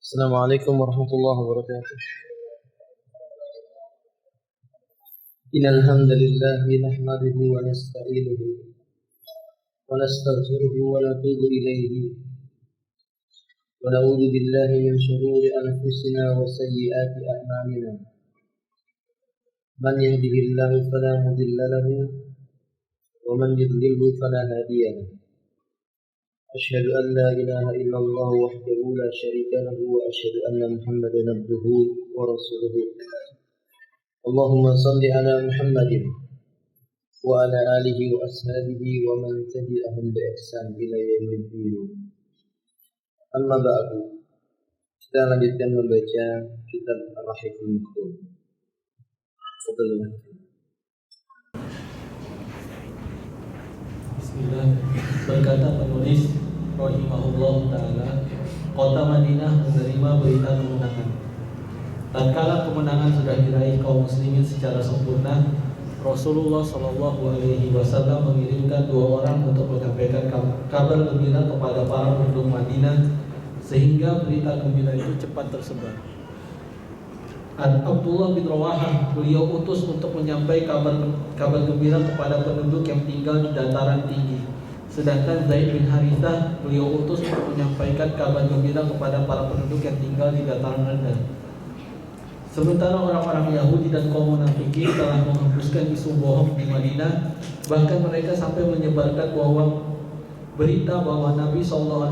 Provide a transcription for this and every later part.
Assalamualaikum warahmatullahi wabarakatuh. Innal hamdalillah nahmaduhu wa nasta'inuhu wa nastaghfiruhu wa natubu ilayhi wa na'udzu billahi min shururi anfusina wa sayyiati a'malina. Man yahdihillahu fala mudilla lahu wa man yudlilhu fala hadiya lahu. Asyhadu an la ilaha illallah wahdahu la syarika lahu wa asyhadu anna Muhammadan abduhu wa rasuluhu. Allahumma salli ala Muhammadin wa ala alihi wa ashabihi wa man tabi'ahum bi ihsan ila yaumiddin. Amma ba'du. Kita lanjutkan membaca kitab Ar-Rahiqul Maktum. Bismillah. Berkata penulis rahimahullah ta'ala, kota Madinah menerima berita kemenangan. Tatkala kemenangan sudah diraih kaum muslimin secara sempurna, Rasulullah SAW mengirimkan 2 orang untuk menyampaikan kabar gembira kepada para penduduk Madinah, sehingga berita gembira itu cepat tersebar. Abdullah bin Rawahah beliau utus untuk menyampaikan kabar gembira kepada penduduk yang tinggal di dataran tinggi. Sedangkan Zaid bin Harithah beliau utus untuk menyampaikan kabar gembira kepada para penduduk yang tinggal di dataran rendah. Sementara orang-orang Yahudi dan kaum munafikin telah menghembuskan isu bohong di Madinah, bahkan mereka sampai menyebarkan berita bahwa Nabi SAW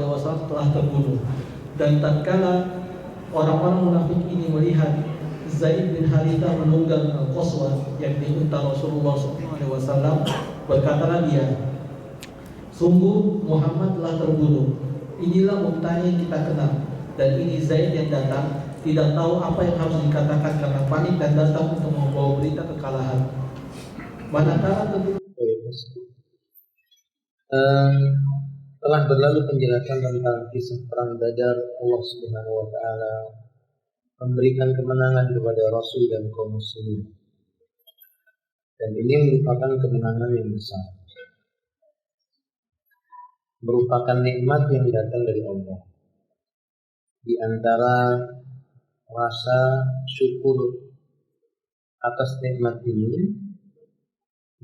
telah terbunuh. Dan tatkala orang-orang munafik ini melihat Zaid bin Harithah menunggang Al-Qaswa yang diunta Rasulullah SAW, berkatalah dia, sungguh Muhammad telah terbunuh. Inilah untanya yang kita kenal, dan ini Zaid yang datang, tidak tahu apa yang harus dikatakan karena panik dan datang untuk membawa berita kekalahan. Manakala telah berlalu penjelasan tentang kisah perang Badar. Allah Subhanahu wa taala memberikan kemenangan kepada Rasul dan kaum muslimin. Dan ini merupakan kemenangan yang besar. Merupakan nikmat yang datang dari Allah. Di antara rasa syukur atas nikmat ini,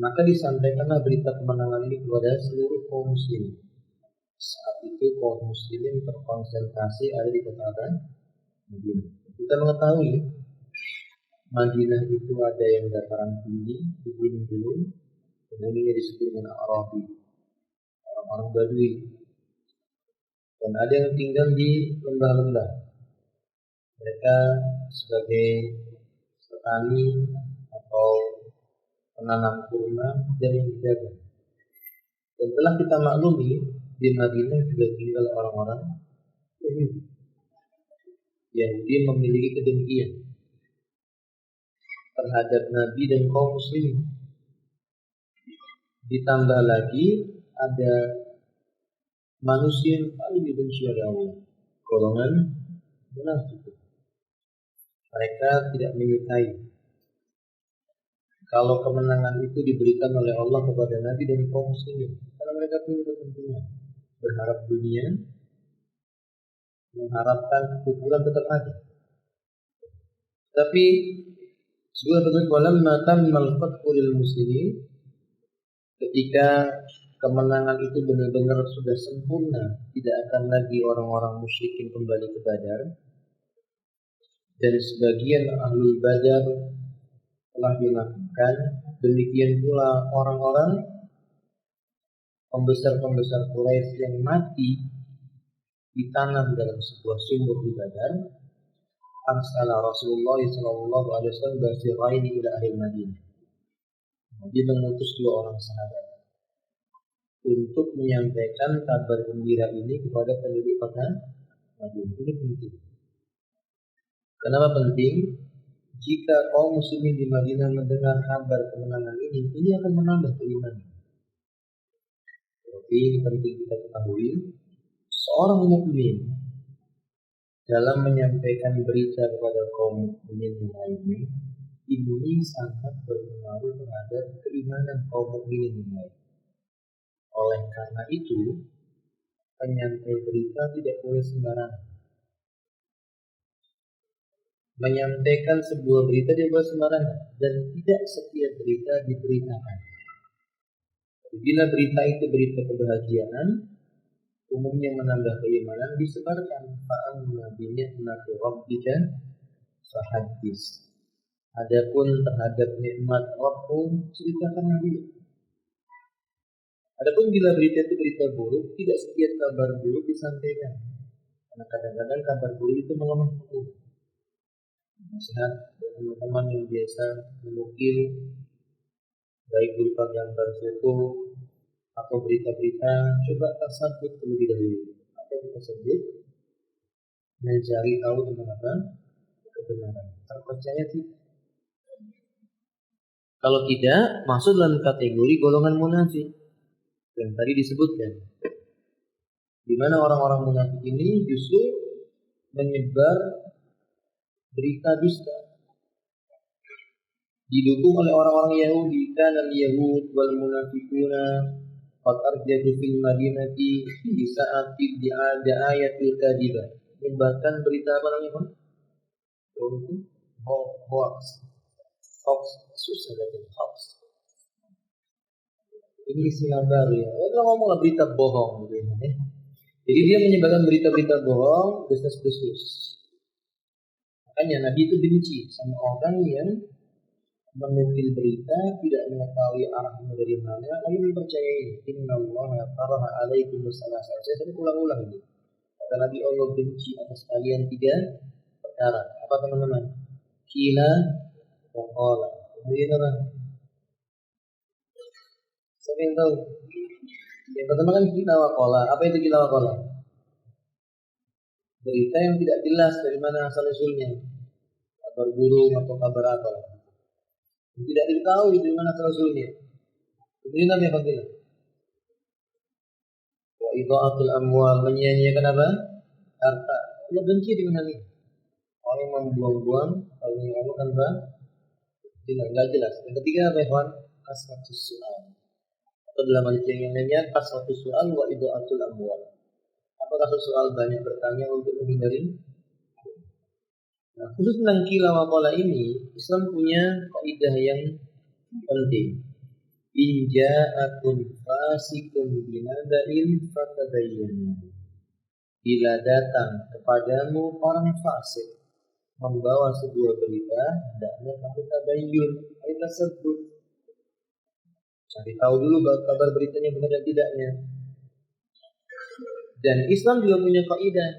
maka disampaikanlah berita kemenangan ini kepada seluruh kaum muslimin. Saat itu kaum muslimin terkonsentrasi ada di kota Madinah. Kita mengetahui Madinah itu ada yang dataran tinggi, di gunung-gunung, dan ini disebut dengan Arabi, orang-orang Badui. Dan ada yang tinggal di lembah-lembah. Mereka sebagai petani atau penanam kurma dan yang berdagang. Dan telah kita maklumi di Madinah juga tinggal orang-orang Yahudi. Yahudi memiliki kedengkian terhadap Nabi dan kaum muslimin. Ditambah lagi ada manusia yang paling dibenci oleh Allah, golongan munafik. Mereka tidak menyukai kalau kemenangan itu diberikan oleh Allah kepada Nabi dan kaum muslimin, karena mereka punya kepentingan, berharap dunia, mengharapkan kekufuran tetap ada. Tapi sebuah persoalan tammal fathu lil muslimin, ketika kemenangan itu benar-benar sudah sempurna, tidak akan lagi orang-orang musyrikin kembali ke Badar, dan sebagian ahlul Badar telah dilakukan. Demikian pula orang-orang pembesar-pembesar Quraisy yang mati ditanam dalam sebuah sumur di Badar. Arsala Rasulullah SAW basiraini ila ahli Madinah. Dia mengutus 2 orang sahabat untuk menyampaikan kabar gembira ini kepada penduduk kota Madinah. Ini penting. Kenapa penting? Jika kaum muslimin di Madinah mendengar kabar kemenangan ini akan menambah keimanan. Jadi ini penting kita ketahui, seorang mukmin dalam menyampaikan berita kepada kaum mukminin yang lainnya, ini sangat berpengaruh terhadap keimanan kaum mukminin yang lain. Oleh karena itu, penyampai berita tidak boleh sembarangan. menyampaikan sebuah berita dia buat sembarangan dan tidak setiap berita diberitakan. Bila berita itu berita kebahagiaan, umumnya menambah keimanan, disebarkan. Fa'amma binikmati rabbika fahadis. Adapun terhadap nikmat Rabbmu, ceritakanlah dia. Adapun bila berita itu berita buruk, tidak setiap kabar buruk disampaikan. Karena kadang-kadang kabar buruk itu melemahkan. Nasihat teman-teman yang biasa menukil baik berupa gambar foto atau berita-berita, coba tersebut terlebih dahulu. Apa yang tersebut? Mencari tahu tentang apa? Kebenaran. Terpercaya tidak? Kalau tidak, masuk dalam kategori golongan munafik yang tadi disebutkan. Di mana orang-orang munafik ini justru menyebar berita dusta, didukung oleh orang-orang Yahudi. Kana al-yahud wal munafiquna qad arjadu fil madinati di saat ada ayatul kadhibah. Menyebarkan berita apa namanya? Hoax, susah lagi hoax. Ini istilah baru ya. Kalau ngomonglah berita bohong gitu ya. Jadi dia menyebarkan berita-berita bohong, desas-desus. Makanya Nabi itu benci sama orang yang menukil berita tidak mengetahui arahnya dari mana, lalu mempercayai. Innallaha faraha alaikum salasa. Saya tadi ulang-ulang ini. Kata Nabi, Allah benci atas kalian 3 perkara. Apa teman-teman? Kila wa qala. Kemudian apa? Siapa yang tahu? Yang pertama kan kila wa qala. Apa itu kila wa qala? Berita yang tidak jelas dari mana asal usulnya, kabar burung atau kabar apa, tidak diketahui dari mana asal usulnya. Kemudian apa yang penting? Wa idha'atul amwal, menyia-nyiakan apa? Harta. Allah benci dengan hal ini. Orang yang membuang-buang, kalau yang kan apa? Tidak jelas. Yang ketiga apa ya, kasratus soal. Atau dalam hadis yang lainnya kasratus soal wa idha'atul amwal. Apakah soal banyak bertanya untuk menghindari? Nah, khusus tentang qila wa qala ini, Islam punya kaidah yang penting. In ja'akum fasiqun binaba'in fatabayyanu. Bila datang kepadamu orang fasik membawa sebuah berita, hendaknya kamu tabayyun berita tersebut. Cari tahu dulu kabar beritanya benar dan tidaknya. Dan Islam juga punya kaidah.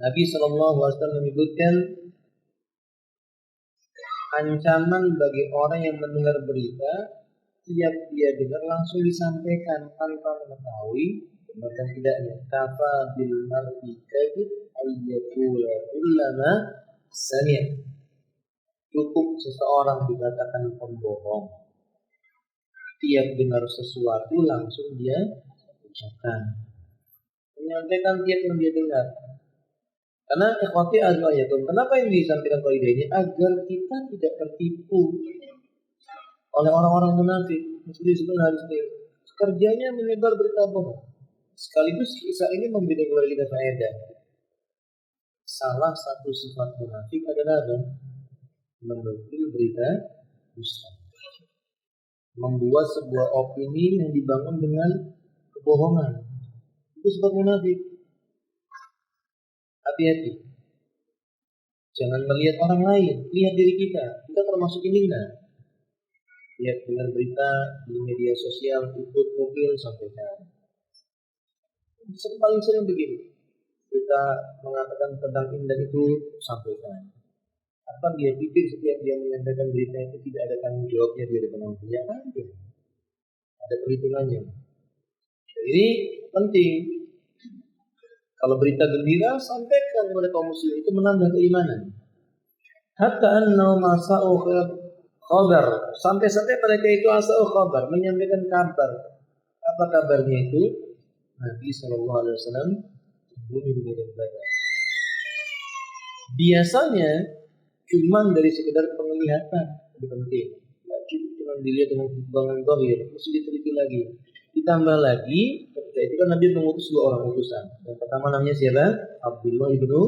Nabi SAW menyebutkan ancaman bagi orang yang mendengar berita, tiap dia dengar langsung disampaikan tanpa mengetahui benar dan tidaknya. Kafa bil mar'i kadhib ayyakula kullama sami'. Cukup seseorang dikatakan pembohong. Tiap dengar sesuatu langsung dia ucapkan. Menyampaikan tiap yang dia dengar. Karena ikhwati azwajakum, kenapa yang disampaikan kaidah ini? Agar kita tidak tertipu oleh orang-orang munafik. Mesti disebut hadis ini. Kerjanya menyebar berita bohong. Sekaligus kisah ini memberikan kepada kita faedah. Salah satu sifat munafik adalah menukil berita dusta. Membuat sebuah opini yang dibangun dengan kebohongan. Itu sebab munafik. Hati-hati. Jangan melihat orang lain, lihat diri kita. Kita termasuk ini enggak? Lihat dengar berita di media sosial, ikut mobil sampaikan. Paling sering begini. Kita mengatakan tentang indah itu sampaikan. Apa dia pikir setiap dia menyampaikan berita itu tidak ada tanggung jawabnya di depan orang punya? Ada perhitungannya. Jadi penting. Kalau berita gembira sampaikan kepada kaum muslim, itu menambah keimanan. Hatta annahum asa'u khabar, sampai-sampai mereka itu asa'u khabar, menyampaikan kabar. Apa kabarnya itu? Nabi SAW bunuh di medan perang. Biasanya cuma dari sekedar penglihatan, itu penting. Tidak cukup cuma dilihat dengan perkembangan zahir, mesti diteliti lagi. Ditambah lagi, ketika itu kan Nabi mengutus 2 orang utusan. Yang pertama namanya siapa? Abdullah ibnu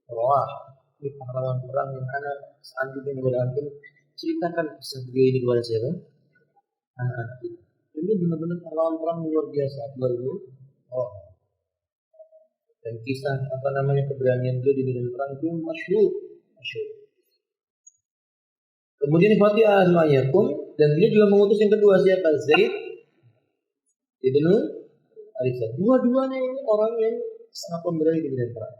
Rawah. ini pahlawan perang yang anak seandainya kepada antum, ceritakan kisah beliau ini kepada siapa? Anak. Ini benar-benar pahlawan perang luar biasa, oh. Dan kisah keberanian beliau di medan perang itu masyhur. Kemudian Fatihah al-Ayakum, dan beliau juga mengutus yang kedua siapa? Zaid ibn Harithah. Dua-duanya ini orang yang sangat pemberani di medan perang.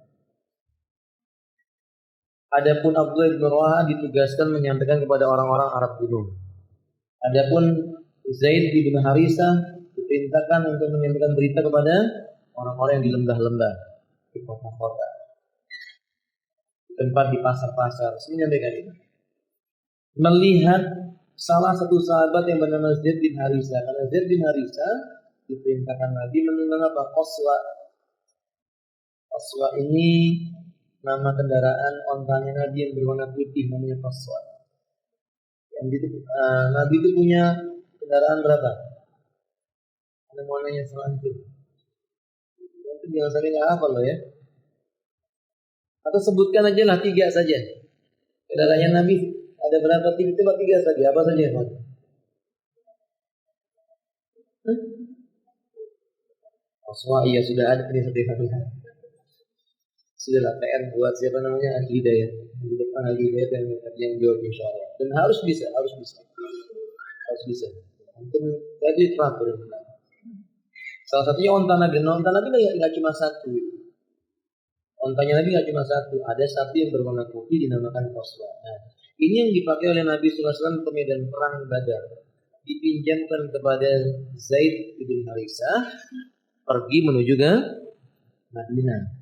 Adapun Abdullah bin Rawaha ditugaskan menyampaikan kepada orang-orang Arab Gunung. Adapun Zaid bin Harithah diperintahkan untuk menyampaikan berita kepada orang-orang yang di lembah-lembah, di kota-kota, di tempat di pasar-pasar. Sini menyampaikan itu. Melihat salah satu sahabat yang bernama Zaid bin Harithah, karena Zaid bin Harithah diperintahkan Nabi menunggang apa? Qaswa. Qaswa ini nama kendaraan ontanya Nabi yang berwarna putih, namanya Qaswa. Yang itu, Nabi itu punya kendaraan berapa? Ada warnanya sama itu. Itu jangan sampai nggak hafal loh ya. Atau sebutkan aja lah 3 saja. Kendaraannya Nabi ada berapa? Coba 3 saja. Apa saja? Qaswa, iya sudah ada ini sertifikatnya. Sudahlah PR buat siapa namanya Al-Hidayah. Di depan Al-Hidayah yang jawab insyaallah. Dan harus bisa. Untuk jadi teratur. Salah satunya onta Nabi. Onta Nabi nggak cuma satu. Ontanya Nabi nggak cuma satu. Ada satu yang berwarna putih dinamakan Qaswa. Nah, ini yang dipakai oleh Nabi SAW ke medan perang Badar. Dipinjamkan kepada Zaid bin Harithah pergi menuju ke Madinah.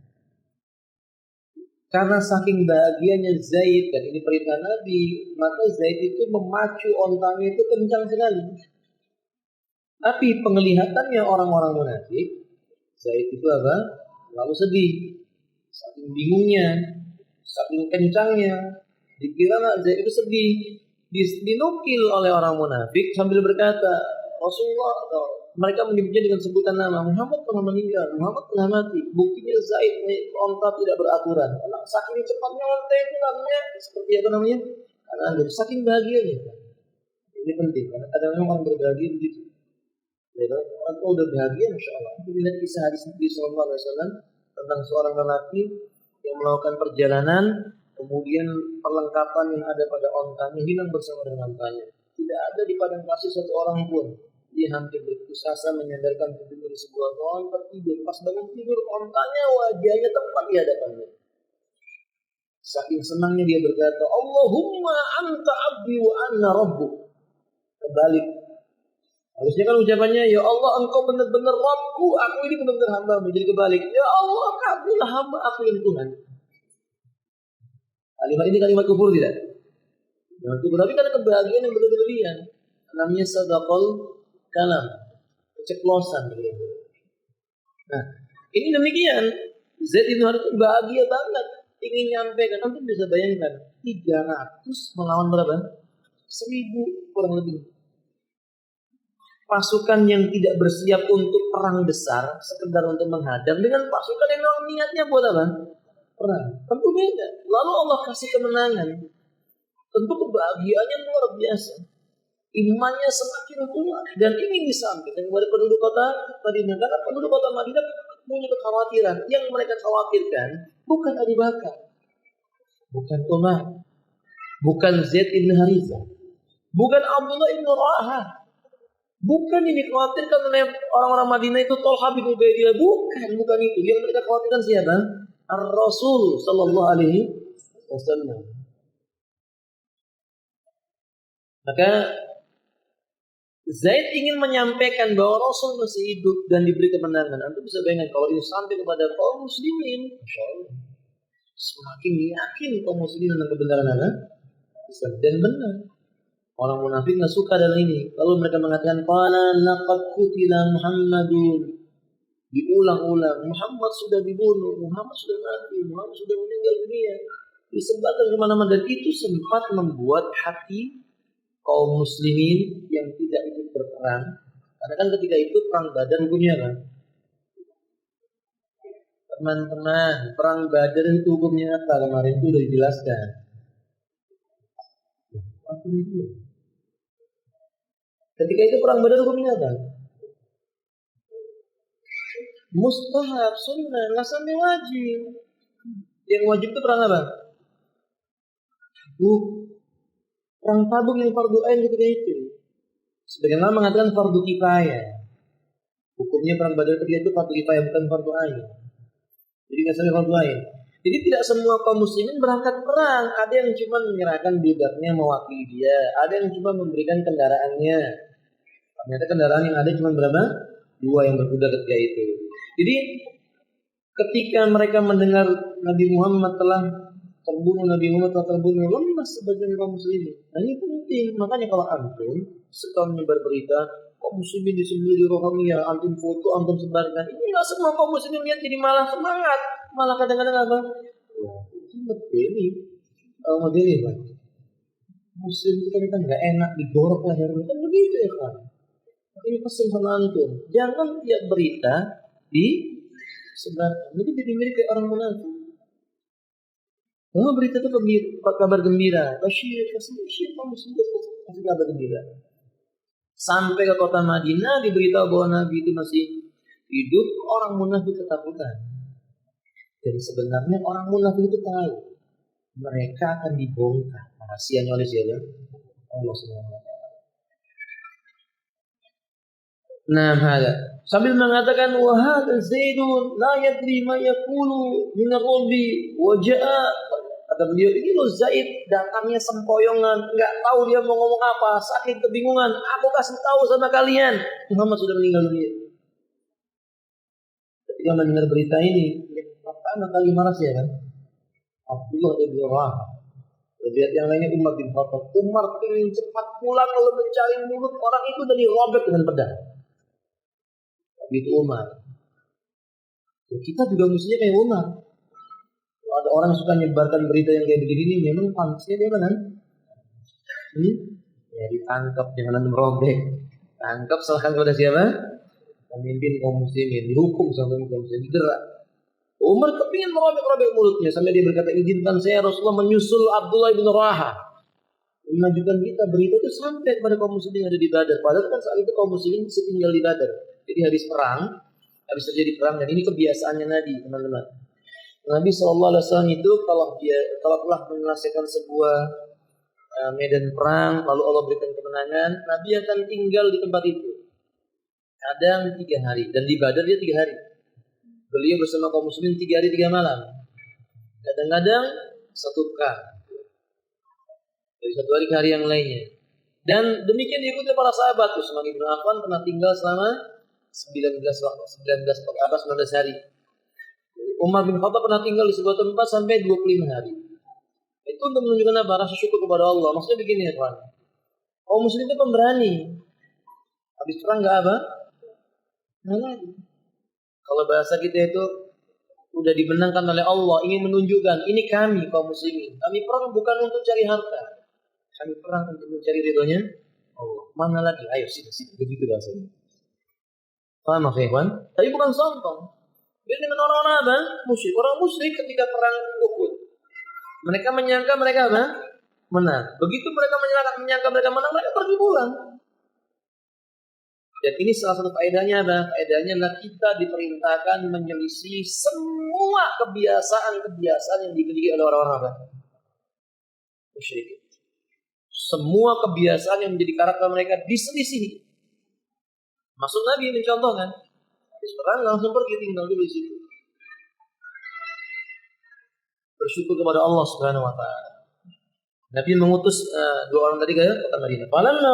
Karena saking bahagianya Zaid, dan ini perintah Nabi, maka Zaid itu memacu ontanya itu kencang sekali. Tapi penglihatannya orang-orang munafik, Zaid itu apa? Lalu sedih. Saking bingungnya, saking kencangnya, dikira Zaid itu sedih. Dinukil oleh orang munafik sambil berkata, Rasulullah, mereka menyebutnya dengan sebutan nama, Muhammad telah meninggal, Muhammad telah mati. Buktinya Zaid naik onta tidak beraturan. Karena saking cepatnya onta itu namanya seperti apa namanya? Karena saking bahagianya. Ini penting karena kadang-kadang orang berbahagia begitu. Orang kalau udah bahagia, masya Allah. Kita lihat kisah hadis Nabi SAW tentang seorang lelaki yang melakukan perjalanan, kemudian perlengkapan yang ada pada ontanya hilang bersama dengan ontanya. Tidak ada di padang pasir satu orang pun. Dia hampir berputus asa menyandarkan tubuhnya di sebuah pohon tertidur. Pas bangun tidur, ontanya wajahnya tepat di hadapannya. Saking senangnya dia berkata, Allahumma anta abdi wa anna rabbuk. Kebalik. Harusnya kan ucapannya, ya Allah engkau benar-benar Rabbku, aku ini benar-benar hamba. Menjadi kebalik, ya Allah kamulah hamba, aku ini Tuhan. Kalimat ini kalimat kufur tidak? Tapi karena kebahagiaan yang berlebihan, namanya sadaqal kalam, keceplosan. Nah, ini demikian. Zaid bin Harithah bahagia banget, ingin nyampaikan. Nanti bisa bayangkan 300 melawan berapa? 1000 kurang lebih. Pasukan yang tidak bersiap untuk perang besar, sekedar untuk menghadang, dengan pasukan yang memang niatnya buat apa? Perang. Tentu beda. Lalu Allah kasih kemenangan. Tentu kebahagiaannya luar biasa. Imannya semakin kuat dan ingin disampaikan kepada penduduk kota Madinah. Karena penduduk kota Madinah punya kekhawatiran. Yang mereka khawatirkan bukan Abu Bakar, bukan Umar, bukan Zaid bin Harithah, bukan Abdullah bin Rawaha, bukan ini dikhawatirkan oleh orang-orang Madinah itu Thalhah bin Ubaidillah. Bukan itu. Yang mereka khawatirkan siapa? Ar-Rasul sallallahu alaihi wasallam. Maka Zaid ingin menyampaikan bahwa Rasul masih hidup dan diberi kemenangan. Anda bisa bayangkan kalau ini sampai kepada kaum muslimin, Masya Allah, semakin yakin kaum muslimin tentang kebenaran Allah. Dan benar. Orang munafik nggak suka dengan ini. Kalau mereka mengatakan, "Qala laqad qutila Muhammadun." Diulang-ulang, Muhammad sudah dibunuh, Muhammad sudah mati, Muhammad sudah meninggal dunia. Disebarkan kemana-mana, dan itu sempat membuat hati kaum muslimin yang tidak ikut berperang. Karena kan ketika itu perang Badar hukumnya kan. Teman-teman, perang Badar itu hukumnya apa? Kemarin itu udah dijelaskan. Apa itu? Ketika itu perang Badar hukumnya apa? Mustahab, sunnah, nggak sampai wajib. Yang wajib itu perang apa? Perang Tabuk yang fardu ain ketika itu. Sebagian orang mengatakan fardu kifayah. Hukumnya perang Badar ketika itu fardu kifayah, bukan fardu ain. Jadi nggak sampai fardu ain. Jadi tidak semua kaum muslimin berangkat perang. Ada yang cuma menyerahkan budaknya mewakili dia. Ada yang cuma memberikan kendaraannya. Ternyata kendaraan yang ada cuma berapa? 2 yang berkuda ketika itu. Jadi ketika mereka mendengar Nabi Muhammad telah terbunuh, lemas sebagian kaum muslimin. Nah ini penting. Makanya kalau antum suka menyebar berita kaum muslimin disembelih di Rohingya, antum foto, antum sebarkan. Ini nggak semua kaum muslimin lihat jadi malah semangat, malah kadang-kadang apa? Ini modeli Pak. Muslim kita nggak enak digorok lehernya kan begitu ya Pak. Ini pesan sama antum, jangan lihat berita di sebarkan. Ini jadi milik orang munafik. Oh berita itu kabar gembira. Kasih kaum muslim kasih kabar gembira. Sampai ke kota Madinah diberitahu bahwa Nabi itu masih hidup, orang munafik ketakutan. Jadi sebenarnya orang munafik itu tahu mereka akan dibongkar rahasianya oleh siapa? Allah SWT. Nah, sambil mengatakan wahad Zaidun la yadri ma yaqulu min ar-rubi wa jaa, kata beliau, ini loh Zaid datangnya sempoyongan, enggak tahu dia mau ngomong apa, saking kebingungan. Aku kasih tahu sama kalian, Muhammad sudah meninggal dunia. Ketika mendengar berita ini, pertama kali marah ya kan? Abdullah bin Rawaha. Lihat yang lainnya Umar bin Khattab. Umar ingin cepat pulang lalu mencari mulut orang itu dan dirobek dengan pedang. Itu Umar. Kita juga mestinya kayak Umar. Kalau ada orang yang suka menyebarkan berita yang kayak begini, memang pantasnya dia kan? Ya ditangkap, jangan merobek. Tangkap, serahkan kepada siapa? Pemimpin kaum muslimin, dihukum sama kaum muslimin, digerak. Umar kepingin merobek-robek mulutnya sampai dia berkata, izinkan saya Rasulullah menyusul Abdullah bin Rawaha, mengajukan kita berita itu sampai kepada kaum muslimin yang ada di Badar. Padahal kan saat itu kaum muslimin masih tinggal di Badar. Jadi habis terjadi perang, dan ini kebiasaannya Nabi, teman-teman. Nabi SAW itu kalau telah menyelesaikan sebuah medan perang, lalu Allah berikan kemenangan, Nabi akan tinggal di tempat itu. Kadang 3 hari, dan di Badar dia 3 hari. Beliau bersama kaum muslimin 3 hari 3 malam. Kadang-kadang 1 pekan. Dari 1 hari ke hari yang lainnya. Dan demikian diikuti para sahabat. Utsman bin Affan pernah tinggal selama 19 hari. Umar bin Khattab pernah tinggal di sebuah tempat sampai 25 hari. Itu untuk menunjukkan apa? Rasa syukur kepada Allah. Maksudnya begini ya kawan. Kaum muslim itu pemberani. Habis perang nggak apa? Nggak lagi. Kalau bahasa kita itu udah dimenangkan oleh Allah, ingin menunjukkan ini kami kaum muslimin. Kami perang bukan untuk cari harta. Kami perang untuk mencari ridhonya Allah. Mana lagi? Ayo sini begitu bahasanya. Paham ya, tapi bukan sombong. Dia dengan orang-orang apa? Musyrik. Orang musyrik ketika perang Uhud, mereka menyangka mereka apa? Menang. Begitu mereka menyangka mereka menang, mereka pergi pulang. Dan ini salah satu faedahnya apa? Faedahnya adalah kita diperintahkan menyelisih semua kebiasaan yang dimiliki oleh orang-orang apa? Musyrik. Semua kebiasaan yang menjadi karakter mereka diselisih. Maksud Nabi mencontohkan, habis perang langsung pergi tinggal dulu di situ. Bersyukur kepada Allah Subhanahu wa taala. Nabi mengutus 2 orang tadi ke kota Madinah. Falamma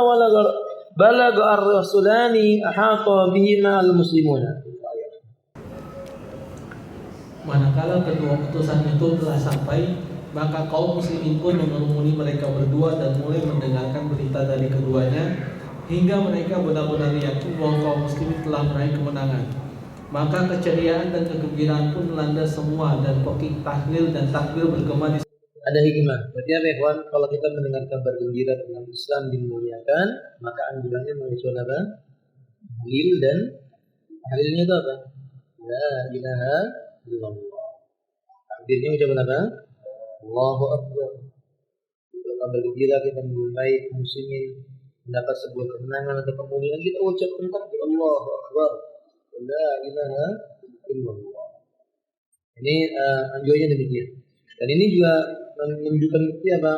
balagha ar-rasulani ahata bihima al-muslimuna. Manakala kedua utusan itu telah sampai, maka kaum muslimin pun mengerumuni mereka berdua dan mulai mendengarkan berita dari keduanya, hingga mereka benar-benar yakin bahwa kaum muslimin telah meraih kemenangan. Maka keceriaan dan kegembiraan pun melanda semua, dan pekik tahlil dan takbir bergema di. Ada hikmah. Berarti apa ya kawan? Kalau kita mendengar kabar gembira tentang Islam dimuliakan, maka anjurannya mengucapkan apa? Tahlil, dan tahlilnya itu apa? La ilaha illallah. Takbirnya ucapan apa? Allahu Akbar. Kabar gembira kita menjumpai kaum muslimin mendapat sebuah kemenangan atau kemuliaan, kita ucapkan takbir Allahu Akbar. La ilaha illallah. Ini anjurannya demikian. Dan ini juga menunjukkan bukti apa?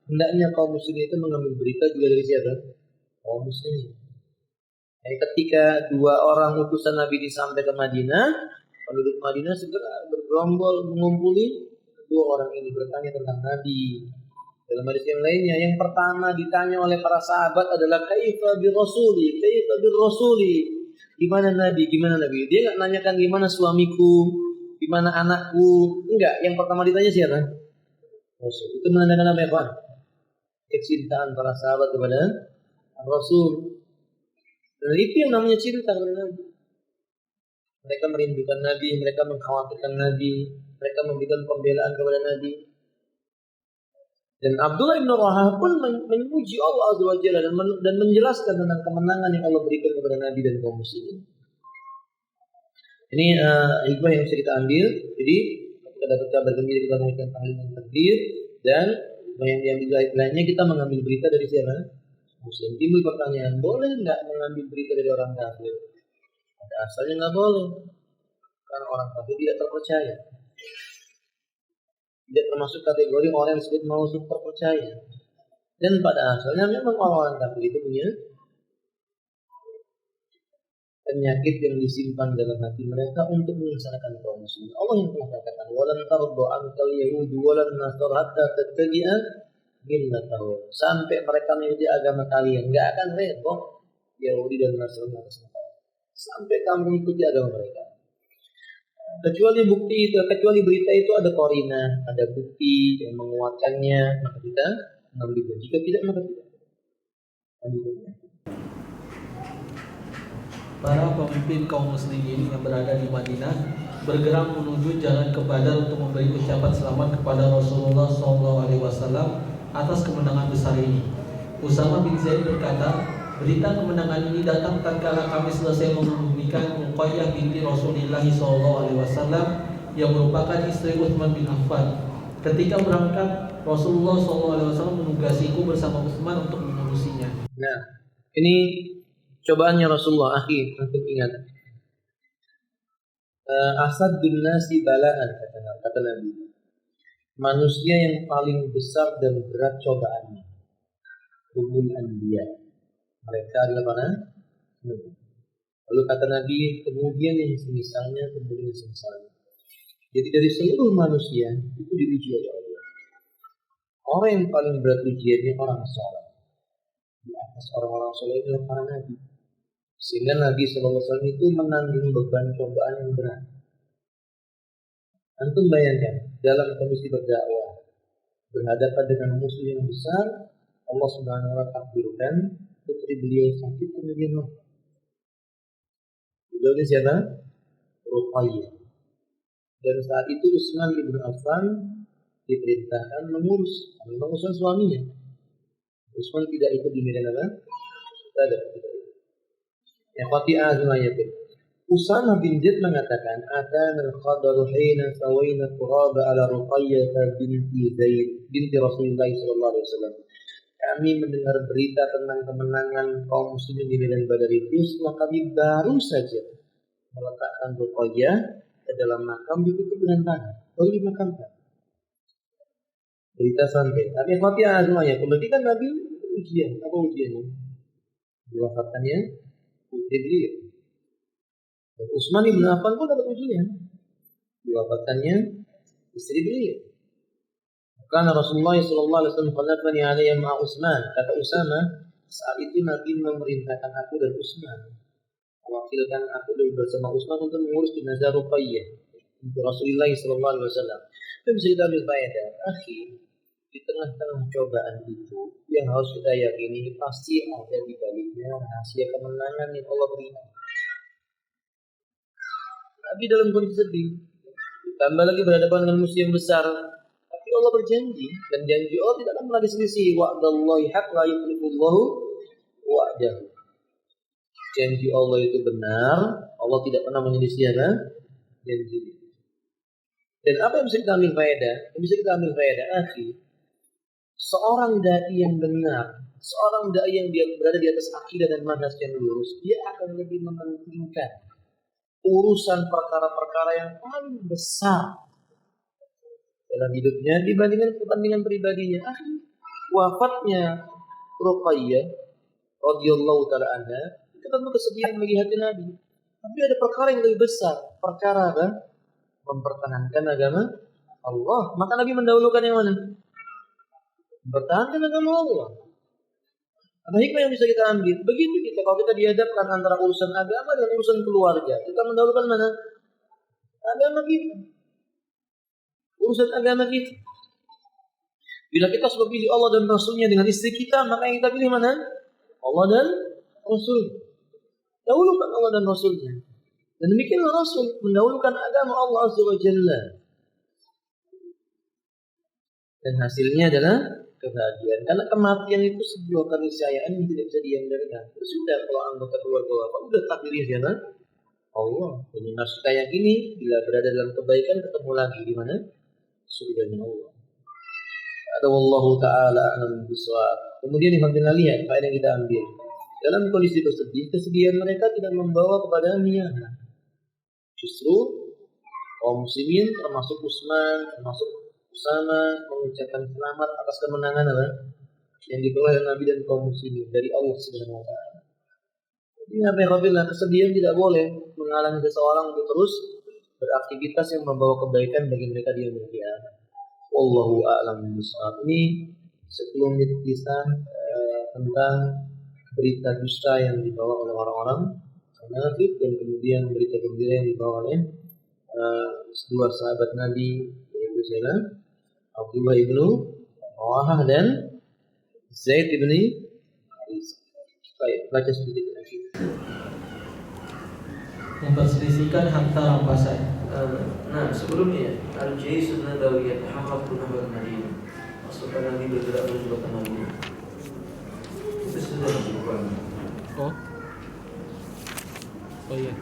Hendaknya kaum muslimin itu mengambil berita juga dari siapa? Kaum muslimin. Ketika dua orang utusan Nabi sampai ke Madinah, penduduk Madinah segera bergerombol mengumpuli dua orang ini bertanya tentang Nabi. Dalam hadis yang lainnya, yang pertama ditanya oleh para sahabat adalah kaifa bir rasuli, gimana Nabi, gimana Nabi. Dia nggak nanyakan gimana suamiku, gimana anakku, enggak. Yang pertama ditanya siapa? Rasul. Itu menandakan apa ya, Pak? Kecintaan para sahabat kepada Rasul. Dan itu yang namanya cinta kepada Nabi. Mereka merindukan Nabi, mereka mengkhawatirkan Nabi, mereka memberikan pembelaan kepada Nabi. Dan Abdullah bin Rawahah pun memuji Allah Azza wa Jalla dan menjelaskan tentang kemenangan yang Allah berikan kepada Nabi dan kaum muslimin. Ini hikmah yang bisa kita ambil. Jadi ketika dapat kabar gembira kita mengucapkan tahlil dan takbir, dan yang diambil lainnya kita mengambil berita dari siapa? Muslim. Timbul pertanyaan, boleh nggak mengambil berita dari orang kafir? Pada asalnya nggak boleh, karena orang kafir tidak terpercaya. Tidak termasuk kategori orang yang disebut mausuf terpercaya. Dan pada asalnya memang orang-orang kafir itu punya penyakit yang disimpan dalam hati mereka untuk menyengsarakan kaum muslimin. Allah yang telah katakan, "Walan tarda ankal yahudu walan nasara hatta tattabi'a millatahum." Sampai mereka mengikuti agama kalian, enggak akan reda Yahudi dan Nasrani atas mereka. Sampai kamu mengikuti agama mereka. Kecuali bukti itu, kecuali berita itu ada korina, ada bukti yang menguatkannya, maka kita mengambil. Jika tidak, maka tidak. Para pemimpin kaum muslimin yang berada di Madinah bergerak menuju jalan ke Badar untuk memberi ucapan selamat kepada Rasulullah SAW atas kemenangan besar ini. Usama bin Zaid berkata, berita kemenangan ini datang tatkala kami selesai menghubungkan Ruqayyah binti Rasulullah SAW yang merupakan istri Utsman bin Affan. Ketika berangkat, Rasulullah SAW menugasiku bersama Utsman untuk mengurusinya. Nah, ini cobaannya Rasulullah. Akhir untuk ingat. Asadun nasi balaan, kata Nabi. Manusia yang paling besar dan berat cobaannya, humul anbiya. Mereka adalah para nabi. Lalu kata Nabi, kemudian yang semisalnya, kemudian yang semisalnya. Jadi dari seluruh manusia itu diuji oleh Allah. Orang yang paling berat ujiannya orang soleh. Di atas orang-orang soleh itu adalah para nabi. Sehingga Nabi SAW itu menanggung beban cobaan yang berat. Antum bayangkan, dalam kondisi berdakwah, berhadapan dengan musuh yang besar, Allah Subhanahu wa Ta'ala takdirkan putri beliau sakit kemudian wafat. Beliau ini siapa? Ruqayyah. Dan saat itu Utsman bin Affan diperintahkan mengurus suaminya. Utsman tidak ikut di medan apa? Tidak. Yang qati'ah azmayatun. Usama bin Zaid mengatakan, "Atana al-qadaru hina sawayna turaba ala Ruqayyah binti Zaid binti Rasulullah sallallahu alaihi wasallam." Kami mendengar berita tentang kemenangan kaum muslimin di medan Badar itu setelah kami baru saja meletakkan Ruqayyah ke dalam makam ditutup dengan tanah. Baru dimakamkan. Berita sampai. Tapi qati'ah azmayatun. Berarti kan Nabi ujian. Apa ujiannya? Diwafatkannya putri beliau. Utsman bin Affan pun dapat ujian. Diwafatkannya istri beliau. Karena Rasulullah SAW khalafani alaihi ma Utsman. Kata Usama, saat itu Nabi memerintahkan aku dan Utsman, mewakilkan aku dan bersama Utsman untuk mengurus jenazah Ruqayyah untuk Rasulullah SAW. Itu bisa kita ambil faedah. Akhi, di tengah-tengah cobaan itu, yang harus kita yakini pasti ada di baliknya rahasia kemenangan yang Allah berikan. Tapi dalam kondisi sedih, tambah lagi berhadapan dengan musuh yang besar. Tapi Allah berjanji, dan janji Allah tidak akan pernah diselisih. Wa'dallahi haq la yukhlifullahu wa'dahu. Janji Allah itu benar, Allah tidak pernah menyelisih janji. Dan apa yang bisa kita ambil faedah? Yang bisa kita ambil faedah, akhi, seorang dai yang benar, seorang dai yang dia berada di atas akidah dan manhaj yang lurus, dia akan lebih mementingkan urusan perkara-perkara yang paling besar dalam hidupnya dibandingkan kepentingan pribadinya. Wafatnya Ruqayyah radhiyallahu taala anha itu tentu kesedihan bagi hati Nabi. Tapi ada perkara yang lebih besar, perkara apa? Mempertahankan agama Allah. Maka Nabi mendahulukan yang mana? Mempertahankan agama Allah. Apa hikmah yang bisa kita ambil? Begitu kita kalau kita dihadapkan antara urusan agama dan urusan keluarga, kita mendahulukan mana? Agama kita. Urusan agama kita. Bila kita sudah pilih Allah dan Rasulnya dengan istri kita, maka yang kita pilih mana? Allah dan Rasul. Dahulukan Allah dan Rasulnya. Dan demikianlah Rasul mendahulukan agama Allah Azza wa Jalla. Dan hasilnya adalah kebahagiaan. Karena kematian itu sebuah keniscayaan yang tidak bisa dihindarkan. Sudah kalau anggota keluarga wafat, sudah takdirnya siapa? Allah. Dan yang harus kita yakini, bila berada dalam kebaikan, ketemu lagi di mana? Surganya Allah. Ada wallahu ta'ala a'lam bishawab. Kemudian kita lihat faedah yang kita ambil. Dalam kondisi bersedih, kesedihan mereka tidak membawa kepada niyaha. Justru kaum muslimin termasuk Utsman, termasuk Usama mengucapkan selamat atas kemenangan apa? Yang diperoleh Nabi dan kaum muslimin dari Allah Subhanahu wa taala. Jadi apabila kesedihan tidak boleh menghalangi seseorang untuk terus beraktivitas yang membawa kebaikan bagi mereka di yaumul qiyamah. Wallahu a'lam bishawab. Ini 10 menit kisah tentang berita dusta yang dibawa oleh orang-orang munafik dan kemudian berita gembira yang dibawa oleh dua sahabat Nabi, yaitu siapa? Abdullah ibnu Rawahah dan Zaid ibni Baik, baca sedikit lagi. Memperselisihkan harta rampasan. Nah, sebelumnya Al-Jaish Nadawi yataharrak nahwa Madinah. Pasukan Nabi bergerak menuju kota Madinah. Itu sudah dibuat. Oh iya.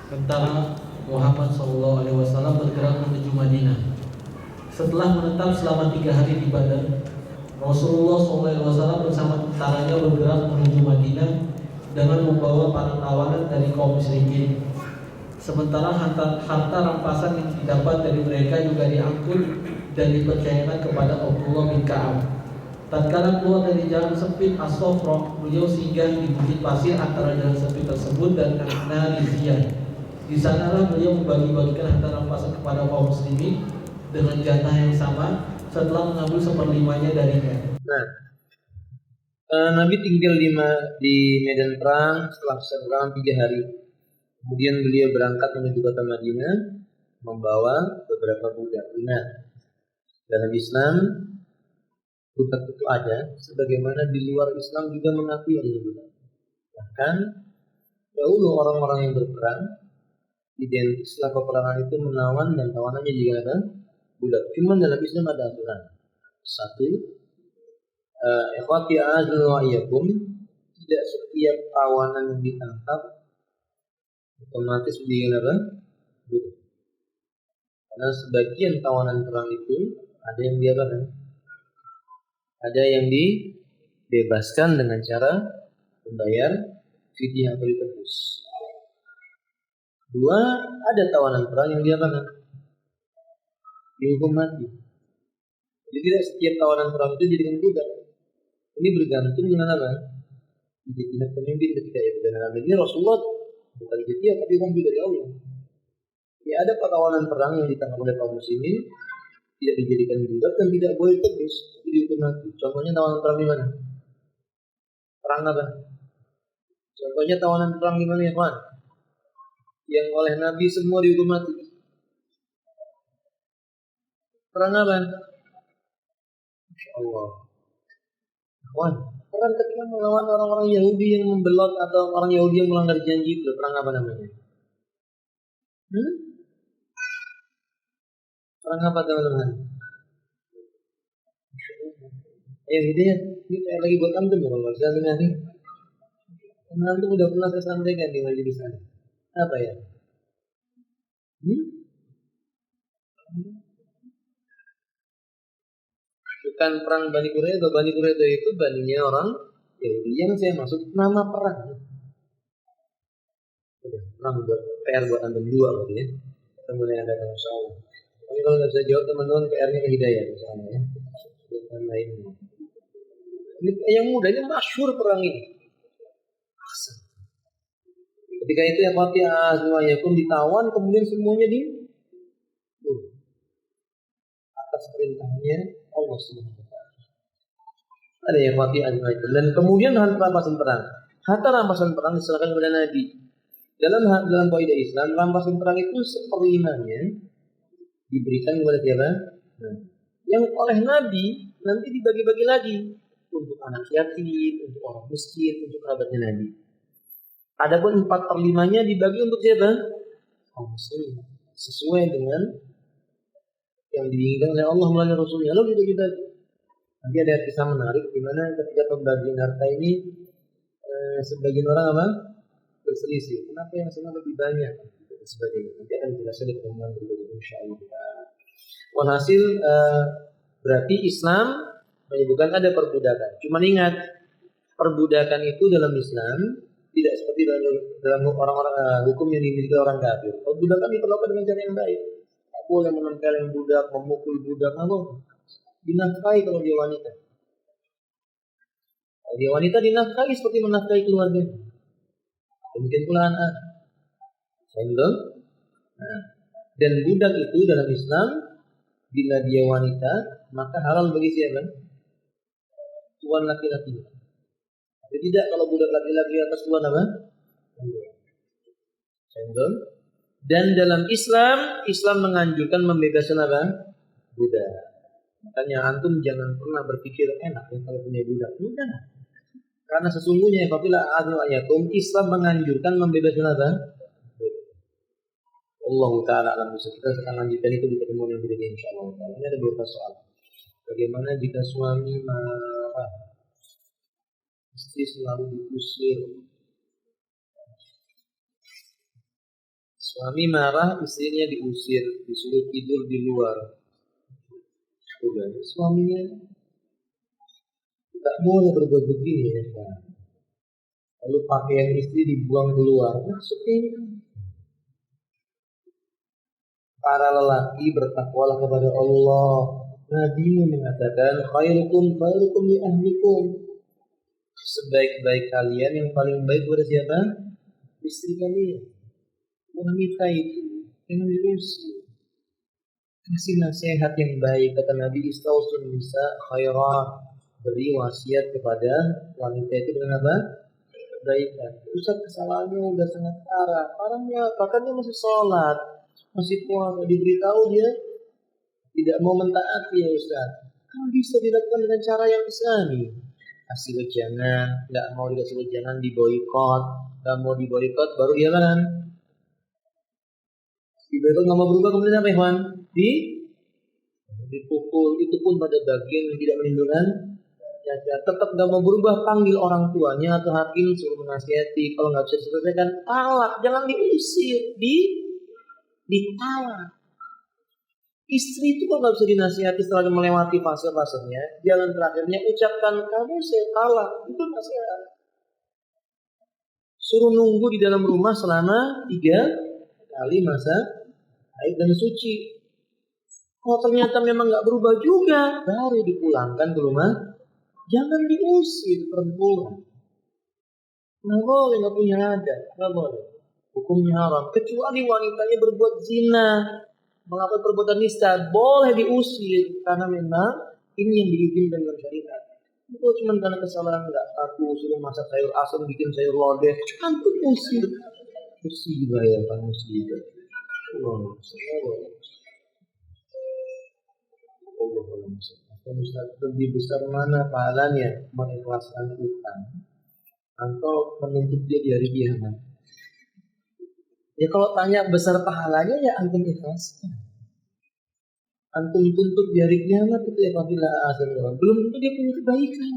Tentara Muhammad SAW bergerak menuju Madinah. Setelah menetap selama 3 hari di Badar, Rasulullah SAW bersama tentaranya bergerak menuju Madinah dengan membawa para tawanan dari kaum musyrikin. Sementara harta rampasan yang didapat dari mereka juga diangkut dan dipercayakan kepada Abdullah bin Ka'ab. Tatkala keluar dari jalan sempit As-Sofra, beliau singgah di bukit pasir antara jalan sempit tersebut dan Nariziyah. Di sanalah beliau membagi-bagikan harta rampasan kepada kaum muslimin dengan jatah yang sama setelah mengambil 1/5-nya darinya. Nah, Nabi tinggal di medan perang setelah peperangan 3 hari. Kemudian beliau berangkat menuju kota Madinah membawa beberapa budak. Nah, dalam Islam budak itu ada, sebagaimana di luar Islam juga mengakui adanya budak. Bahkan dahulu orang-orang yang berperang identik setelah peperangan itu menawan dan tawanannya juga ada budak. Cuma dalam Islam ada aturan. Satu, ikhwati a'azzu wa iyyakum, tidak setiap tawanan yang ditangkap otomatis menjadi apa? Budak. Karena sebagian tawanan perang itu ada yang diapakan? Ada yang dibebaskan dengan cara membayar fidyah atau ditebus. Dua, ada tawanan perang yang diapakan? Dihukum mati. Jadi tidak setiap tawanan perang itu dijadikan budak. Ini bergantung dengan apa? Keyakinan pemimpin ketika itu. Dan dalam ini Rasulullah bukan dia tapi wahyu dari Allah. Ya, ada tawanan perang yang ditangkap oleh kaum muslimin tidak dijadikan budak dan tidak boleh tebus, tapi dihukum mati. Contohnya tawanan perang di mana? Perang apa? Contohnya tawanan perang di mana ya kawan? Yang oleh Nabi semua dihukum mati. Perang apa? Masya Allah. Kawan, perang ketika melawan orang-orang Yahudi yang membelot atau orang Yahudi yang melanggar janji itu perang apa namanya? Perang apa teman-teman? Ayo hidayah, ini kayak lagi buat antum ya kalau saya dengar nih. Antum udah pernah saya sampaikan di majelis sana. Apa ya? Bukan perang Bani Quraidah. Bani Quraidah itu baninya orang Yahudi. Yang saya maksud nama perang. Perang buat PR buat antum dua berarti ya. Kemudian ada insyaallah. Tapi kalau nggak bisa jawab teman-teman PR-nya ke Hidayah misalnya ya. Dan lainnya. Ini yang mudanya masyhur perang ini. Ketika itu ya Fatihah semuanya pun ditawan, kemudian semuanya di atas perintahnya Allah Subhanahu wa taala. Ada yang Fatihah itu. Dan kemudian rampasan perang. Harta rampasan perang diserahkan kepada Nabi. Dalam kaidah Islam, rampasan perang itu seperlimanya diberikan kepada siapa? Yang oleh Nabi nanti dibagi-bagi lagi untuk anak yatim, untuk orang miskin, untuk kerabatnya Nabi. Adapun 4/5-nya dibagi untuk siapa? Kaum muslimin. Sesuai dengan yang diinginkan oleh Allah melalui Rasulnya. Lalu kita nanti ada kisah menarik di mana ketika pembagian harta ini sebagian orang apa? Berselisih. Kenapa yang sana lebih banyak? Dan sebagainya. Nanti akan dijelaskan di pertemuan berikutnya insyaallah. Walhasil berarti Islam menyebutkan ada perbudakan. Cuma ingat, perbudakan itu dalam Islam tidak seperti dalam orang-orang hukum yang dimiliki orang kafir. Perbudakan diperlakukan dengan cara yang baik. Tak boleh menempeleng budak, memukul budak, apa? Dinafkahi kalau dia wanita. Kalau dia wanita dinafkahi seperti menafkahi keluarga. Demikian pula anak. Nah, dan budak itu dalam Islam bila dia wanita maka halal bagi siapa? Tuan laki-laki. Jadi tidak kalau budak laki-laki atas tuan apa? Dan dalam Islam menganjurkan membebaskan apa? Budak. Makanya antum jangan pernah berpikir enak ya kalau punya budak. Tidak. Karena sesungguhnya apabila ayatum Islam menganjurkan membebaskan apa? Allah Ta'ala alam bisa kita akan lanjutkan itu di pertemuan yang berikutnya insyaallah. Ini ada beberapa soal. Bagaimana jika suami marah, istri selalu diusir? Suami marah, istrinya diusir, disuruh tidur di luar. Sudah, suaminya tak boleh berbuat begini ya Pak. Lalu pakaian istri dibuang keluar. Maksudnya ini para lelaki bertakwalah kepada Allah. Nabi mengatakan khairukum li ahlikum. Sebaik-baik kalian yang paling baik kepada siapa? Istri kalian. Wanita itu jangan diusir. Kasih nasihat yang baik. Kata Nabi istausun nisa khairan. Beri wasiat kepada wanita itu dengan apa? Kebaikan. Ustaz kesalahannya udah sangat parah. Parahnya bahkan dia masih sholat, masih puasa, diberitahu dia tidak mau mentaati ya Ustaz. Kan bisa dilakukan dengan cara yang islami. Kasih wejangan, nggak mau dikasih wejangan diboikot, nggak mau diboikot baru dia kan? Diboikot nggak mau berubah kemudian apa Ikhwan? Dipukul, itu pun pada bagian yang tidak menimbulkan ya, tetap gak mau berubah, panggil orang tuanya atau hakim suruh menasihati. Kalau nggak bisa diselesaikan, talak, jangan diusir, ditalak. Istri itu kok nggak bisa dinasihati setelah melewati fase-fasenya, jalan terakhirnya ucapkan kamu saya talak, itu nasihat. Suruh nunggu di dalam rumah selama 3 kali masa haid dan suci. Kalau ternyata memang nggak berubah juga, baru dipulangkan ke rumah. Jangan diusir perempuan. Nggak boleh, nggak punya adat, nggak boleh. Hukumnya haram. Kecuali wanitanya berbuat zina, melakukan perbuatan nista, boleh diusir karena memang ini yang diizinkan dalam syariat. Itu cuma karena kesalahan nggak aku suruh masak sayur asam, bikin sayur lodeh, cuma itu usir. Usir juga ya kan usir. Allah. Ustaz, lebih besar mana pahalanya mengikhlaskan utang atau menuntut dia di hari kiamat? Ya kalau tanya besar pahalanya ya antum ikhlaskan. Antum tuntut di hari kiamat itu ya apabila belum tentu dia punya kebaikan.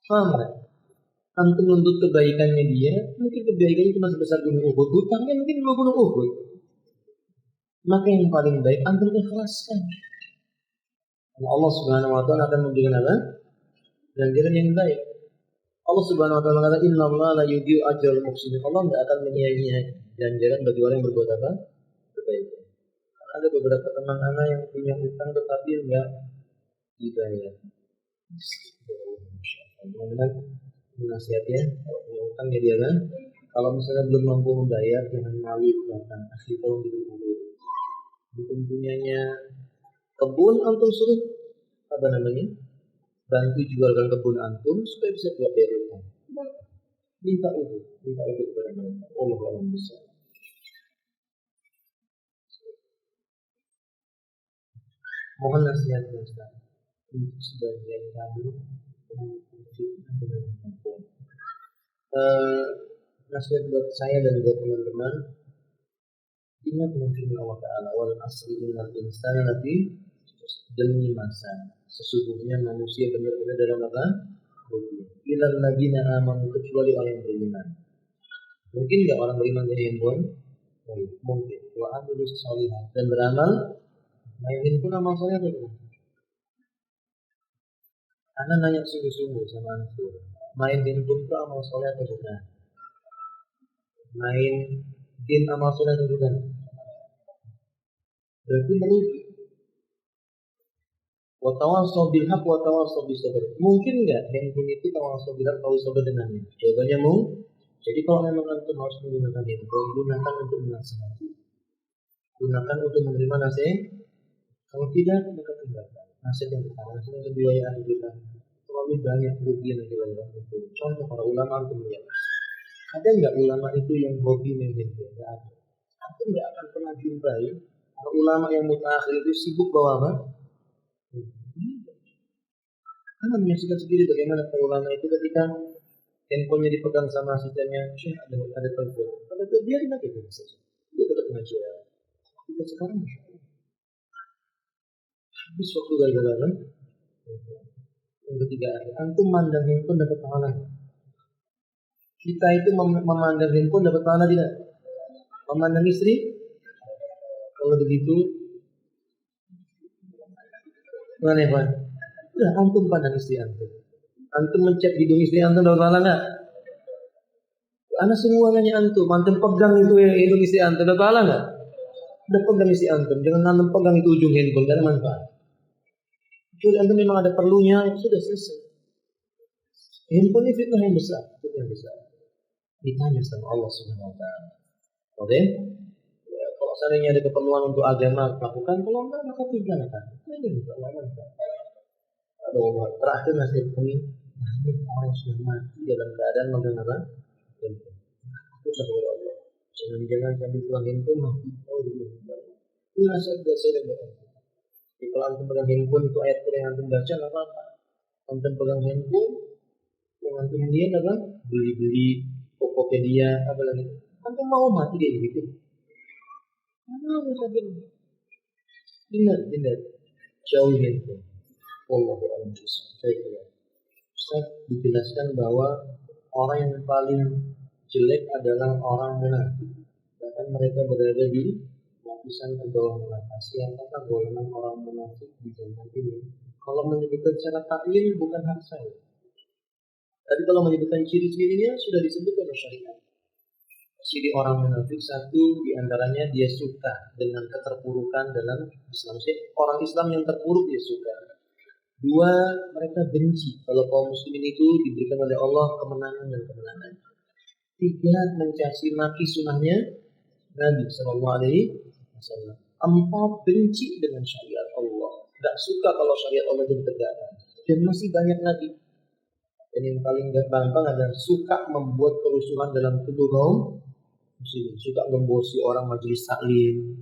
Paham kan? Antum tuntut kebaikannya dia, mungkin kebaikannya cuma sebesar gunung Uhud, hutangnya mungkin 2 gunung Uhud. maka yang paling baik antum ikhlaskan. Allah Subhanahu wa taala akan memberikan apa? Ganjaran yang baik. Allah Subhanahu wa taala mengatakan innallaha la yudhi'u ajral muhsinin. Allah tidak akan menyia-nyiakan ganjaran bagi orang yang berbuat apa? Kebaikan. Ada beberapa teman anak yang punya hutang tetapi enggak dibayar. Teman-teman nasihatnya kalau punya hutang ya dia kan. Kalau misalnya belum mampu membayar jangan malu datang. Asli tolong dulu. Bukan punyanya kebun antum suruh apa namanya? Bantu jualkan kebun antum supaya bisa buat bayar hutang. Minta itu kepada mereka. Allah alam bisa. Mohon nasihatnya Ustaz untuk sebagian kami nasihat buat saya dan buat teman-teman, ingat firman Allah Ta'ala wal asri innal insana lafi demi masa sesungguhnya manusia benar-benar dalam apa? Ilal ladina amanu kecuali orang yang beriman. Mungkin enggak orang beriman jadi handphone? Mungkin. Wa amilus sholihat dan beramal. Main handphone amal soleh atau Anda nanya sungguh-sungguh sama antum. Main handphone itu amal soleh atau bukan? Main game amal soleh atau bukan? Berarti merugi. Wa tawassaw bil haqq wa tawassaw bis sabr. Mungkin enggak handphone itu tawassaw bil haqq tawassaw dengannya? Jawabannya mungkin. Jadi kalau memang antum harus menggunakan handphone, gunakan untuk menasihati. Gunakan untuk menerima nasihat. Kalau tidak, maka tinggalkan. Nasihat yang pertama, nasihat yang kedua ya ahli kita. Terlalu banyak kerugian yang dilakukan itu. Contoh para ulama antum lihat. Ada enggak ulama itu yang hobi main handphone? Enggak ada. Antum enggak akan pernah jumpai para ulama yang mutakhir itu sibuk bawa apa? Anda menyaksikan sendiri bagaimana para ulama itu ketika handphonenya dipegang sama asistennya, Syekh ada telepon. Kalau itu dia tidak gitu saja. Dia tetap mengajar. Kita sekarang Masya Allah. Habis waktu gara-gara yang ketiga hari, antum mandang handphone dapat pahala. Kita itu memandang handphone dapat pahala tidak? Memandang istri? Kalau begitu, mana ya Pak? Udah antum pandang istri antum. Antum mencet hidung istri antum dapat pahala nggak? Anak semuanya antum pegang itu hidung istri antum dapat pahala nggak? Udah pegang istri antum, jangan antum pegang itu ujung handphone, karena manfaat. Kecuali antum memang ada perlunya, sudah selesai. Handphone ini fitnah yang besar, Ditanya sama Allah Subhanahu Wa Taala. Oke? Ya, kalau seandainya ada keperluan untuk agama lakukan, kalau enggak maka tinggalkan. Ini juga manfaat. Allah terakhir nasihat kami, orang yang sudah mati dalam keadaan memegang apa? Handphone. Itu kepada Allah. Jangan sambil pegang handphone mati. Ini nasihat buat saya dan buat antum. Jadi kalau antum pegang handphone itu ayat Quran yang antum baca nggak apa-apa. Antum pegang handphone, yang antum lihat apa? Beli-beli Tokopedia apa lagi? Antum mau mati kayak gitu? Mana mungkin? Ingat, jauh handphone. Allah a'lam bishawab. Saya kira Ustaz dijelaskan bahwa orang yang paling jelek adalah orang munafik. Bahkan mereka berada di lapisan ke bawah neraka. Siapakah golongan orang munafik di zaman ini? Kalau menyebutkan secara taklil bukan hak saya. Tadi kalau menyebutkan ciri-cirinya sudah disebutkan oleh syariat. Ciri orang munafik satu diantaranya dia suka dengan keterpurukan dalam Islam. Orang Islam yang terpuruk dia suka. Dua, mereka benci kalau kaum muslimin itu diberikan oleh Allah kemenangan dan kemenangan. Tiga, mencaci maki sunnahnya Nabi Sallallahu Alaihi Wasallam. Empat, benci dengan syariat Allah. Tidak suka kalau syariat Allah ditegakkan. Dan masih banyak lagi. Dan yang paling gampang adalah suka membuat kerusuhan dalam tubuh kaum muslimin. Suka membosi orang majelis taklim.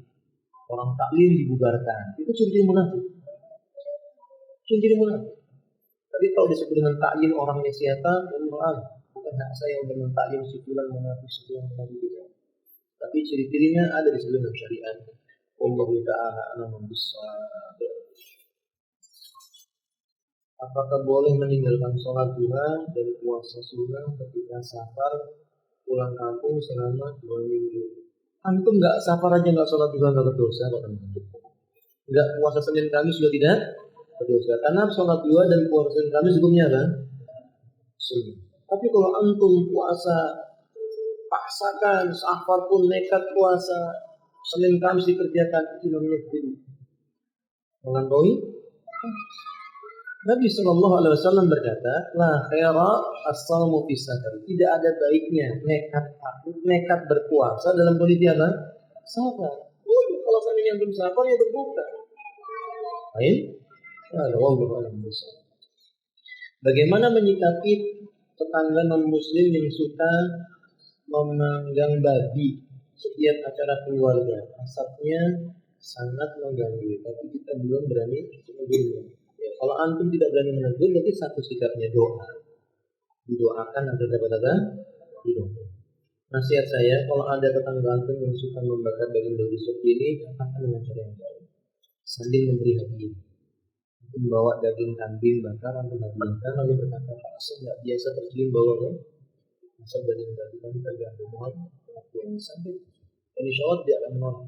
Orang taklim dibubarkan. Itu ciri munafik. Ciri munafik. Tapi kalau disebut dengan taklim orangnya siapa? Bukan hak saya untuk mentaklim sebulan munafik tidak. Tapi ciri-cirinya ada di sebelum syariat. Allah Ta'ala a'lam bishawab. Apakah boleh meninggalkan sholat duha dan puasa sunnah ketika safar pulang kampung selama 2 minggu? Antum nggak safar aja nggak sholat juga nggak berdosa kok antum. Nggak puasa Senin Kamis juga tidak berdosa. Karena sholat dua dan puasa Senin Kamis hukumnya apa? Sunnah. Tapi kalau antum puasa paksakan, safar pun nekat puasa, Senin Kamis dikerjakan, itu namanya bid'ah. Melampaui. Nabi Shallallahu Alaihi Wasallam berkata, la khaira as-sawmu fi safar. Tidak ada baiknya nekat berpuasa dalam kondisi apa? Safar. Kalau seandainya belum safar ya berbuka. Baik. Bagaimana menyikapi tetangga non Muslim yang suka memanggang babi setiap acara keluarga? Asapnya sangat mengganggu, tapi kita belum berani menegurnya. Ya, kalau antum tidak berani menegur, berarti satu sikapnya doa. Didoakan agar dapat apa? Tidak. Nasihat saya, kalau ada tetangga antum yang suka membakar daging babi seperti ini, katakan dengan cara yang baik. Sambil memberi hadiah. Membawa daging kambing bakar atau hadiahkan, lalu berkata, Pak, saya nggak biasa tercium bawa kan? Asap daging babi, tapi tergantung mohon yang sampai. Dan insya Allah dia akan menolak.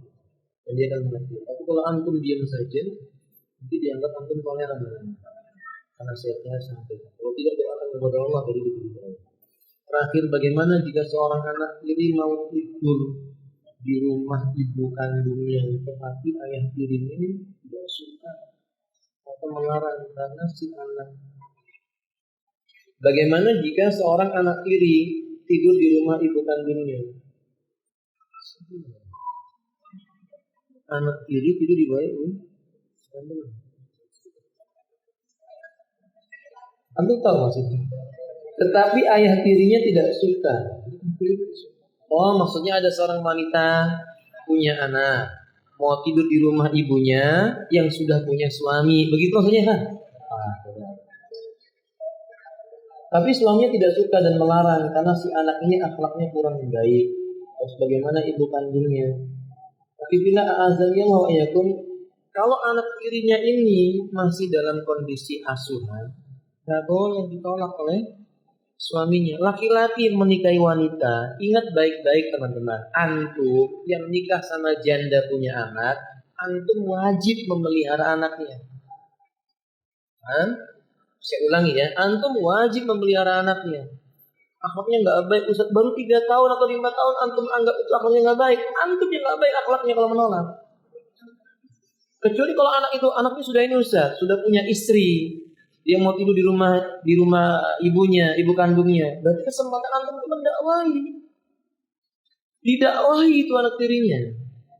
Dan dia akan mengerti. Tapi kalau antum diam saja, nanti dianggap antum toleran dengan karena nasihatnya sampai. Kalau tidak doakan kepada Allah dari diberi. Terakhir, bagaimana jika seorang anak tiri mau tidur di rumah ibu kandungnya, tetapi ayah tirinya tidak suka atau melarang karena si anak. Bagaimana jika seorang anak tiri tidur di rumah ibu kandungnya? Anak tiri tidur di bawah ibu kandung. Antum tahu maksudnya? Tetapi ayah tirinya tidak suka. Oh, maksudnya ada seorang wanita punya anak, mau tidur di rumah ibunya yang sudah punya suami. Begitu maksudnya kan? Tapi suaminya tidak suka dan melarang karena si anak ini akhlaknya kurang baik. Terus bagaimana ibu kandungnya? Tapi bila azanillah wa iyyakum, kalau anak tirinya ini masih dalam kondisi asuhan, tidak boleh ditolak oleh suaminya. Laki-laki menikahi wanita, ingat baik-baik teman-teman. Antum yang nikah sama janda punya anak, antum wajib memelihara anaknya. Saya ulangi ya, antum wajib memelihara anaknya. Akhlaknya nggak baik, Ustaz baru 3 tahun atau 5 tahun antum anggap itu akhlaknya nggak baik. Antum yang nggak baik akhlaknya kalau menolak. Kecuali kalau anaknya sudah ini Ustaz, sudah punya istri, dia mau tidur di rumah ibunya, ibu kandungnya. Berarti kesempatan antum itu mendakwahi. Didakwahi itu anak tirinya.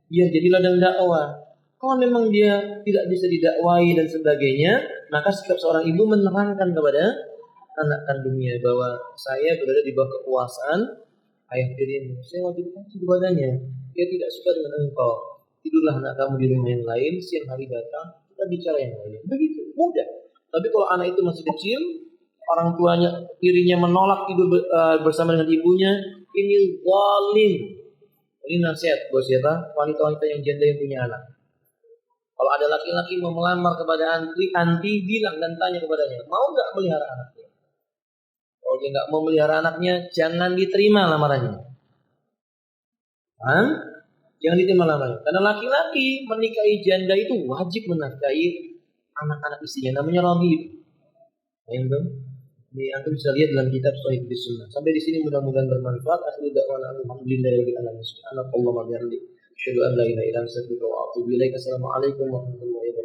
Biar jadi ladang dakwah. Kalau memang dia tidak bisa didakwahi dan sebagainya, maka sikap seorang ibu menerangkan kepada anak kandungnya bahwa saya berada di bawah kekuasaan ayah tirimu. Saya wajib kasih kepadanya. Dia tidak suka dengan engkau. Tidurlah anak kamu di rumah yang lain, siang hari datang, kita bicara yang lain. Begitu, mudah. Tapi kalau anak itu masih kecil, orang tuanya tirinya menolak tidur bersama dengan ibunya, ini zalim. Ini nasihat buat siapa? Wanita-wanita yang janda yang punya anak. Kalau ada laki-laki mau melamar kepada anti bilang dan tanya kepadanya, mau nggak melihara anaknya? Kalau dia nggak mau melihara anaknya, jangan diterima lamarannya. Jangan diterima lamarannya. Karena laki-laki menikahi janda itu wajib menafkahi anak-anak istrinya. Namanya ragib. Ini antum bisa lihat dalam kitab Sahih Sunnah. Sampai di sini mudah-mudahan bermanfaat. Akhirul da'wana alhamdulillahirabbil alamin. Subhanallah wa bihamdihi. Asyhadu an la ilaha illa anta astaghfiruka wa atubu ilaik. Assalamualaikum warahmatullahi wabarakatuh.